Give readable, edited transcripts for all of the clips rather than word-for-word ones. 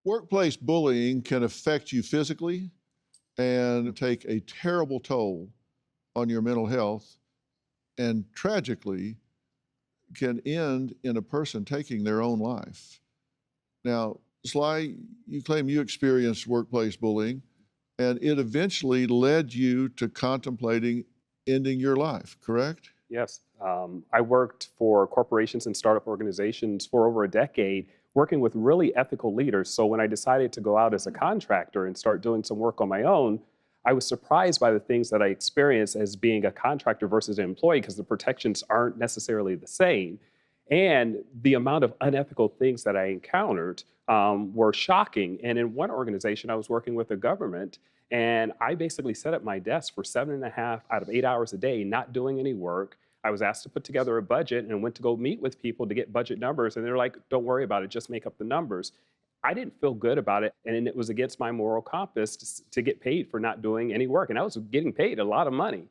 Workplace bullying can affect you physically and take a terrible toll on your mental health, and tragically can end in a person taking their own life. Now, Sly, you claim you experienced workplace bullying, and it eventually led you to contemplating ending your life, correct? Yes. I worked for corporations and startup organizations for over a decade, working with really ethical leaders. So when I decided to go out as a contractor and start doing some work on my own, I was surprised by the things that I experienced as being a contractor versus an employee because the protections aren't necessarily the same. And the amount of unethical things that I encountered were shocking. And in one organization, I was working with the government, and I basically sat at my desk for 7.5 out of 8 hours a day, not doing any work. I was asked to put together a budget and went to go meet with people to get budget numbers. And they're like, don't worry about it, just make up the numbers. I didn't feel good about it. And it was against my moral compass to get paid for not doing any work. And I was getting paid a lot of money.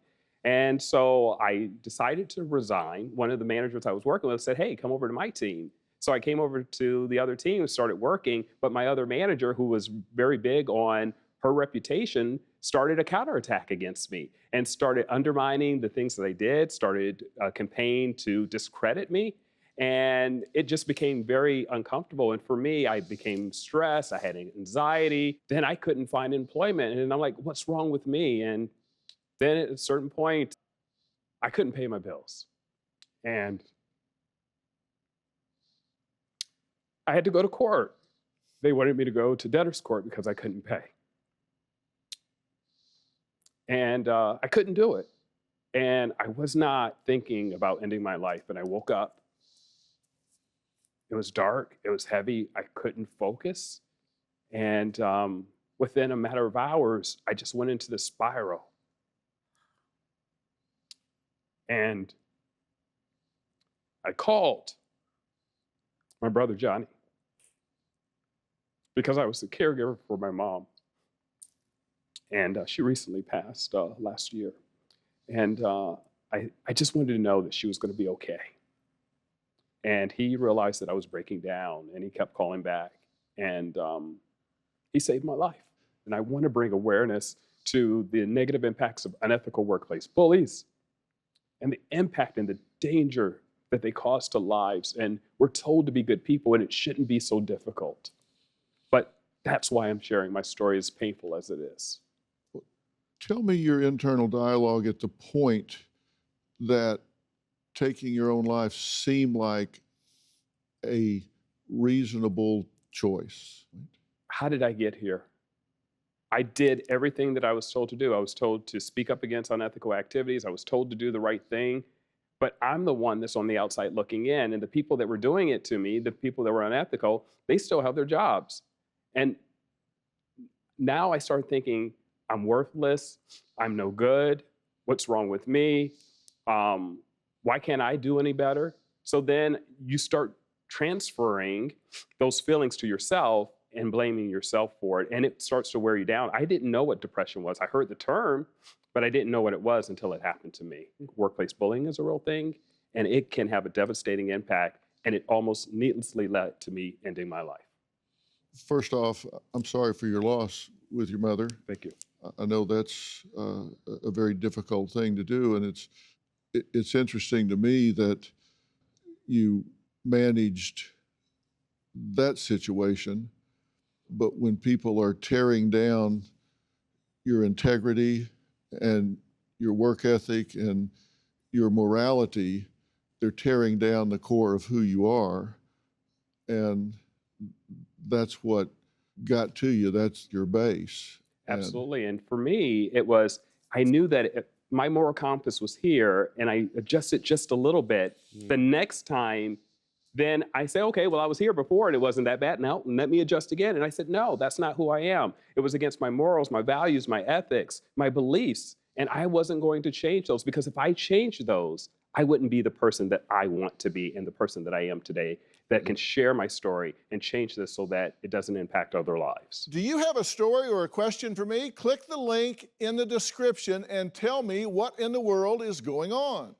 And so I decided to resign. One of the managers I was working with said, hey, come over to my team. So I came over to the other team and started working. But my other manager, who was very big on her reputation, started a counterattack against me and started undermining the things that I did, started a campaign to discredit me. And it just became very uncomfortable. And for me, I became stressed. I had anxiety. Then I couldn't find employment. And I'm like, what's wrong with me? And then at a certain point, I couldn't pay my bills. And I had to go to court. They wanted me to go to debtor's court because I couldn't pay. And I couldn't do it. And I was not thinking about ending my life. And I woke up. It was dark. It was heavy. I couldn't focus. And within a matter of hours, I just went into this spiral. And I called my brother Johnny because I was the caregiver for my mom. And she recently passed last year. And I just wanted to know that she was going to be okay. And he realized that I was breaking down, and he kept calling back. And he saved my life. And I want to bring awareness to the negative impacts of unethical workplace bullies and the impact and the danger that they cause to lives. And we're told to be good people, and it shouldn't be so difficult. But that's why I'm sharing my story, as painful as it is. Tell me your internal dialogue at the point that taking your own life seemed like a reasonable choice. How did I get here? I did everything that I was told to do. I was told to speak up against unethical activities. I was told to do the right thing. But I'm the one that's on the outside looking in. And the people that were doing it to me, the people that were unethical, they still have their jobs. And now I started thinking, I'm worthless. I'm no good. What's wrong with me? Why can't I do any better? So then you start transferring those feelings to yourself and blaming yourself for it. And it starts to wear you down. I didn't know what depression was. I heard the term, but I didn't know what it was until it happened to me. Workplace bullying is a real thing, and it can have a devastating impact. And it almost needlessly led to me ending my life. First off, I'm sorry for your loss with your mother. Thank you. I know that's a very difficult thing to do, and it's interesting to me that you managed that situation, but when people are tearing down your integrity and your work ethic and your morality, they're tearing down the core of who you are, and that's what got to you. That's your base. Absolutely. And for me, it was, I knew that my moral compass was here, and I adjusted just a little bit. The next time, then I say, okay, well, I was here before and it wasn't that bad. Now let me adjust again. And I said, no, that's not who I am. It was against my morals, my values, my ethics, my beliefs. And I wasn't going to change those, because if I changed those, I wouldn't be the person that I want to be and the person that I am today, that can share my story and change this so that it doesn't impact other lives. Do you have a story or a question for me? Click the link in the description and tell me what in the world is going on.